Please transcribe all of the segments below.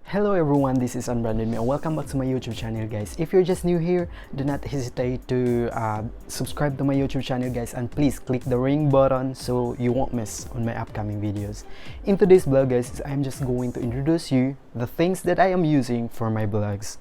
Hello everyone, this is Brandon and welcome back to my YouTube channel, guys. If you're just new here, do not hesitate to subscribe to my YouTube channel, guys, and please click the ring button so you won't miss on my upcoming videos. In today's vlog, guys, I'm just going to introduce you the things that I am using for my vlogs.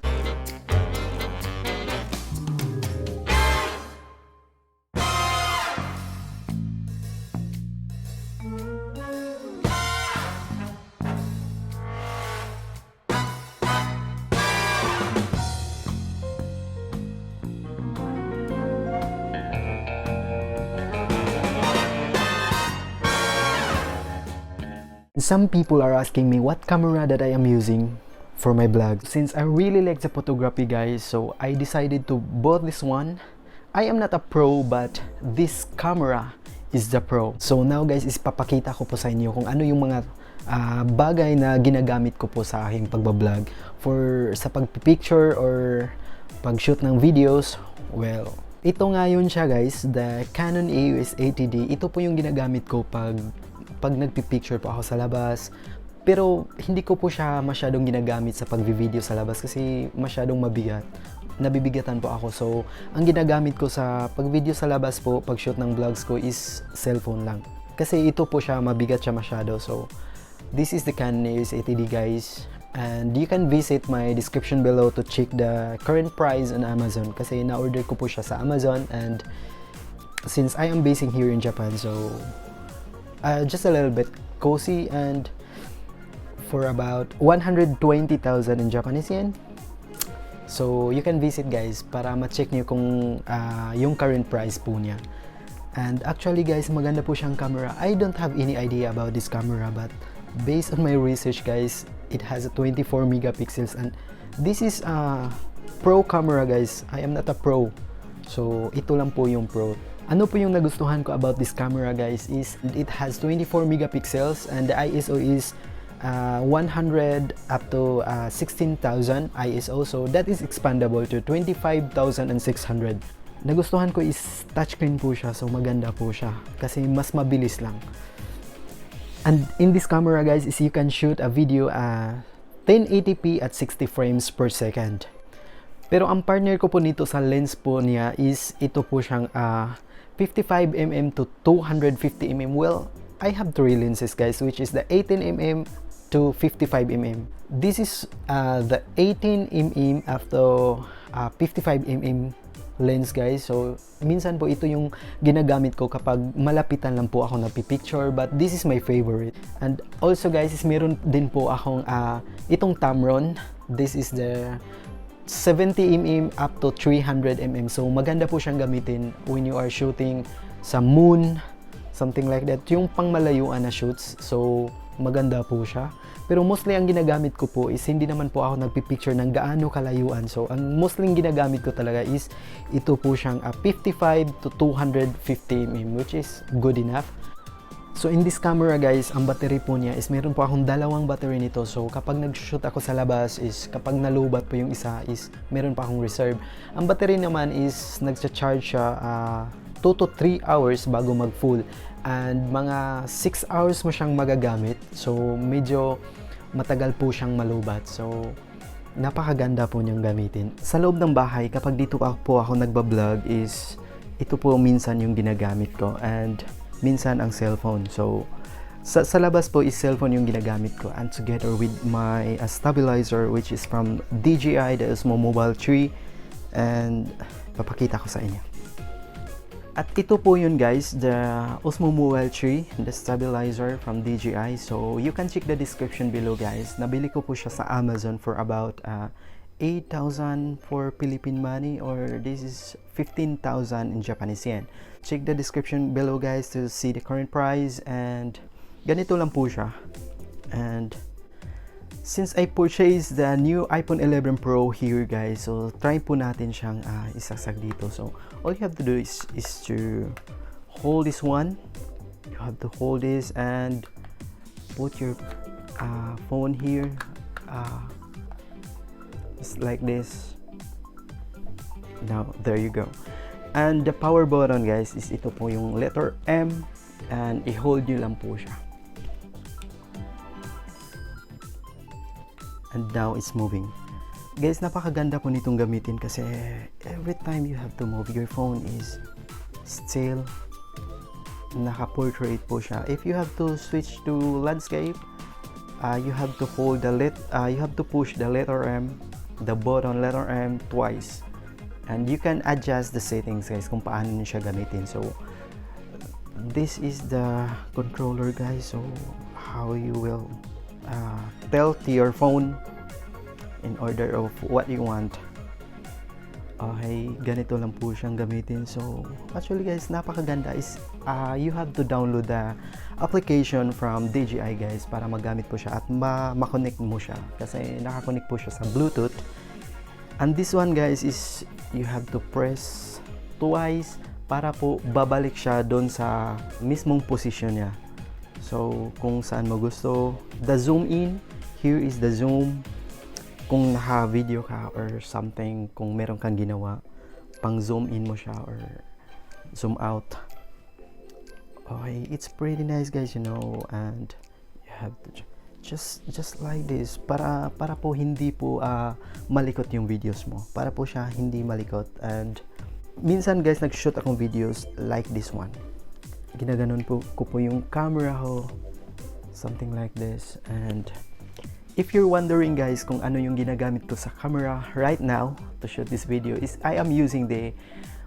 Some people are asking me what camera that I am using for my vlog. Since I really like the photography, guys, so I decided to bought this one. I am not a pro, but this camera is the pro. So now, guys, is papakita ko po sa inyo kung ano yung mga bagay na ginagamit ko po sa aking pagbablog sa pagpipicture or pag-shoot ng videos. Well, ito nga yun siya, guys, the Canon Eos 80D. Ito po yung ginagamit ko pag nagpipicture po ako sa labas, pero hindi ko po siya masyadong ginagamit sa pagvi-video sa labas kasi masyadong mabigat, nabibigatan po ako. So ang ginagamit ko sa pag-video sa labas po, pag-shoot ng vlogs ko is cellphone lang, kasi ito po siya mabigat siya masyado. So this is the Canon Eos 80D, guys, and you can visit my description below to check the current price on Amazon, kasi na-order ko po siya sa Amazon, and since I am basing here in Japan, so just a little bit cozy, and for about 120,000 in Japanese yen. So you can visit, guys, para ma-check niyo kung yung current price po niya. And actually, guys, maganda po siyang camera. I don't have any idea about this camera, but based on my research, guys, it has a 24 megapixels, and this is a pro camera, guys. I am not a pro, so ito lang po yung pro. Ano po yung nagustuhan ko about this camera, guys, is it has 24 megapixels and the ISO is 100 up to 16,000 ISO, so that is expandable to 25,600. Nagustuhan ko is touchscreen po siya, so maganda po siya kasi mas mabilis lang. And in this camera, guys, is you can shoot a video 1080p at 60 frames per second. Pero ang partner ko po nito sa lens po niya is ito po siyang 55mm to 250mm. Well, I have three lenses, guys, which is the 18mm to 55mm. This is the 18mm up to 55mm lens, guys. So minsan po ito yung ginagamit ko kapag malapitan lang po ako nagpipicture, but this is my favorite. And also, guys, is meron din po akong itong Tamron. This is the 70mm up to 300mm. So maganda po siyang gamitin when you are shooting sa moon, something like that, yung pangmalayuan na shoots. So maganda po siya. Pero mostly ang ginagamit ko po is hindi naman po ako nagpipicture ng gaano kalayuan. So ang mostly ginagamit ko talaga is ito po siyang 55 to 250mm, which is good enough. So in this camera, guys, ang battery po niya is meron po akong dalawang battery nito. So kapag nag-shoot ako sa labas is kapag nalubat po yung isa is meron pa akong reserve. Ang battery naman is nagcha-charge siya 2 to 3 hours bago mag-full. And mga 6 hours mo siyang magagamit. So medyo matagal po siyang malubat. So napakaganda po niyang gamitin. Sa loob ng bahay, kapag dito po ako nagbablog is ito po minsan yung ginagamit ko. And minsan ang cellphone. So sa labas po is cellphone yung ginagamit ko, and together with my stabilizer, which is from DJI, the Osmo Mobile 3, and papakita ko sa inyo. At ito po yun, guys, the Osmo Mobile 3, the stabilizer from DJI. So you can check the description below, guys. Nabili ko po siya sa Amazon for about 8,000 for Philippine money, or this is 15,000 in Japanese yen. Check the description below, guys, to see the current price. And ganito lang po siya. And since I purchased the new iPhone 11 Pro here, guys, so try po natin siyang isasag dito. So all you have to do is to hold this one. You have to hold this and put your phone here, just like this. Now there you go. And the power button, guys, is ito po yung letter M, and i-hold nyo lang po siya. and now it's moving. Guys, napakaganda po nitong gamitin kasi every time you have to move, your phone is still naka-portrait po siya. If you have to switch to landscape, you have to you have to push the letter M, the button letter M twice. And you can adjust the settings guys kung paano niyo siya gamitin. So this is the controller guys, so how you will tell to your phone in order of what you want. Okay, ganito lang po siyang gamitin. So actually guys, napakaganda is you have to download the application from DJI guys para magamit po siya at ma-connect mo siya kasi naka-connect po siya sa Bluetooth. And this one guys is you have to press twice para po babalik siya doon sa mismong position niya. So kung saan mo gusto, the zoom in, here is the zoom. Kung naka-video ka or something, kung meron kang ginawa, pang zoom in mo siya or zoom out. Okay, it's pretty nice guys, you know, and you have to just like this para po hindi po malikot yung videos mo. Para po siya hindi malikot. And minsan guys, nag-shoot akong videos like this one. Ginaganon po ko po yung camera ko, something like this. And if you're wondering guys kung ano yung ginagamit ko sa camera right now to shoot this video is I am using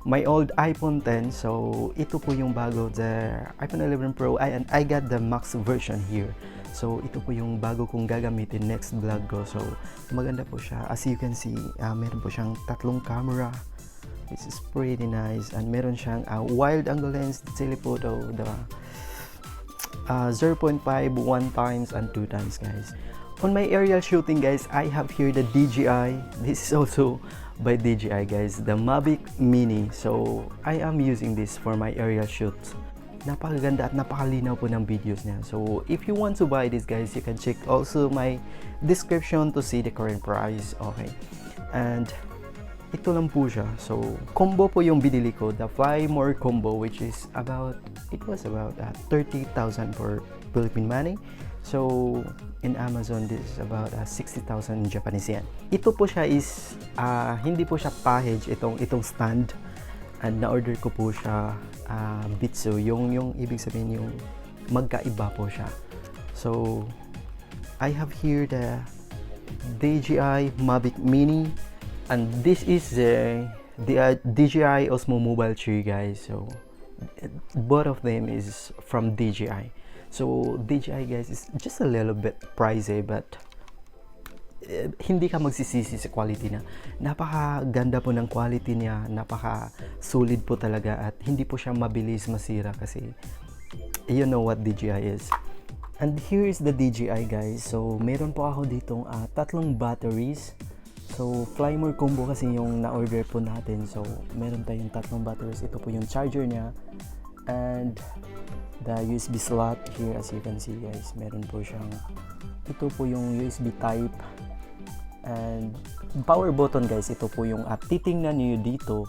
my old iPhone 10. So ito po yung bago, the iPhone 11 Pro, and I got the max version here. So ito po yung bago kong gagamitin next vlog ko. So maganda po siya. As you can see, meron po siyang tatlong camera. This is pretty nice, and meron siyang wide angle lens, telephoto, the 0.5, 1 times and 2 times guys. On my aerial shooting guys, I have here the DJI. This is also by DJI guys, the Mavic Mini. So I am using this for my aerial shoots. Napakaganda at napakalinaw po ng videos niya. So if you want to buy this guys, you can check also my description to see the current price. Okay, and ito lang po siya. So combo po yung binili ko, the 5 more combo, which is about, it was about 30,000 for Philippine money. So in Amazon, this is about 60,000 in Japanese yen. Ito po siya is hindi po siya package, itong stand, and na-order ko po siya Bitso, yung ibig sabihin yung magkaiba po siya. So I have here the DJI Mavic Mini, and this is the DJI Osmo Mobile 3 guys. So both of them is from DJI. So DJI guys is just a little bit pricey, but hindi ka magsisisi sa quality niya. Napakaganda po ng quality niya, napaka solid po talaga, at hindi po siya mabilis masira kasi you know what DJI is. And here is the DJI guys. So meron po ako ditong tatlong batteries. So Flymore combo kasi yung na-order po natin. So meron tayong tatlong batteries. Ito po yung charger niya and the USB slot here. As you can see guys, meron po siyang, ito po yung USB type, and power button guys. Ito po yung titingnan niyo dito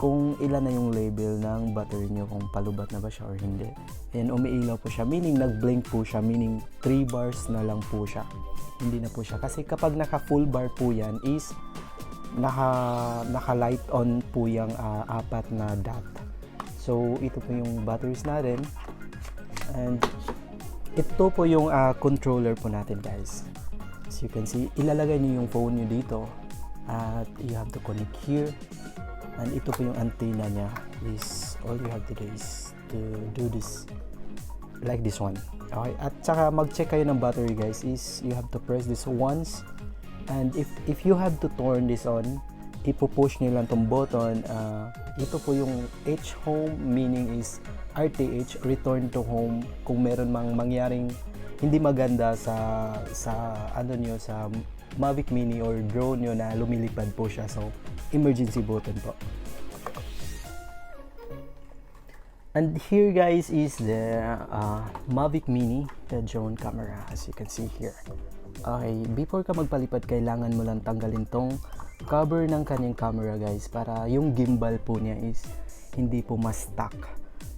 kung ilan na yung label ng battery niyo, kung palubat na ba siya or hindi. And umiilaw po siya, meaning nag-blink po siya, meaning 3 bars na lang po siya, hindi na po siya. Kasi kapag naka full bar po yan is naka light on po yung 4 na dot. So ito po yung batteries natin, and ito po yung controller po natin guys. As you can see, ilalagay niyo yung phone niyo dito at you have to connect here, and ito po yung antenna niya. Is all you have to do is to do this like this one. Okay, at saka mag-check kayo ng battery guys, is you have to press this once, and if you have to turn this on, ipo-push niyo lang tong button. Ito po yung H home, meaning is RTH, return to home, kung meron mang mangyaring hindi maganda sa ano niyo, sa Mavic Mini or drone niyo na lumilipad po siya. So emergency button po. And here guys is the Mavic Mini, the drone camera, as you can see here. Okay, before ka magpalipad, kailangan mo lang tanggalin tong cover ng kanyang camera guys, para yung gimbal po niya is hindi po ma-stuck.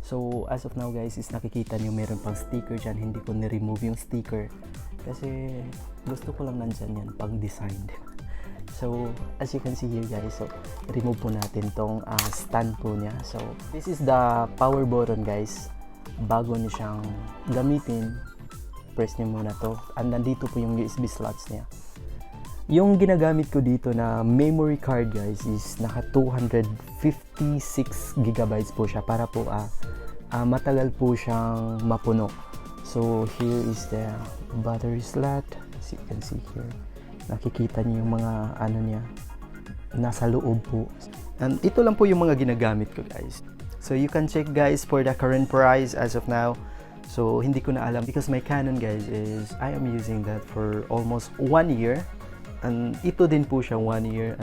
So as of now guys, is nakikita niyo meron pang sticker dyan. Hindi ko ni-remove yung sticker kasi gusto ko lang nandyan yan pang design. So as you can see here guys, so remove po natin tong stand po niya. So this is the power button guys. Bago niyo siyang gamitin, press niyo muna to, and nandito po yung USB slots niya. Yung ginagamit ko dito na memory card guys is naka 256 gigabytes po siya para po matagal po siyang mapuno. So here is the battery slot. As you can see here, nakikita niyo yung mga ano niya nasa loob po. And ito lang po yung mga ginagamit ko guys. So you can check guys for the current price as of now. So hindi ko na alam because my Canon guys is I am using that for almost 1 year. And ito din po siya 1 year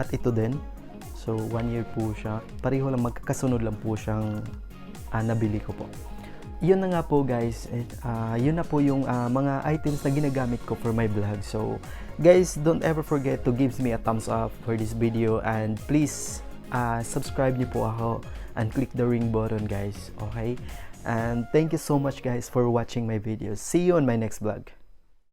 at ito din. So 1 year po siya. Pareho lang, magkakasunod lang po siyang nabili ko po. Yun na nga po guys. Yun na po yung mga items na ginagamit ko for my vlog. So guys, don't ever forget to give me a thumbs up for this video, and please subscribe niyo po ako and click the ring button guys. Okay? And thank you so much guys for watching my videos. See you on my next vlog.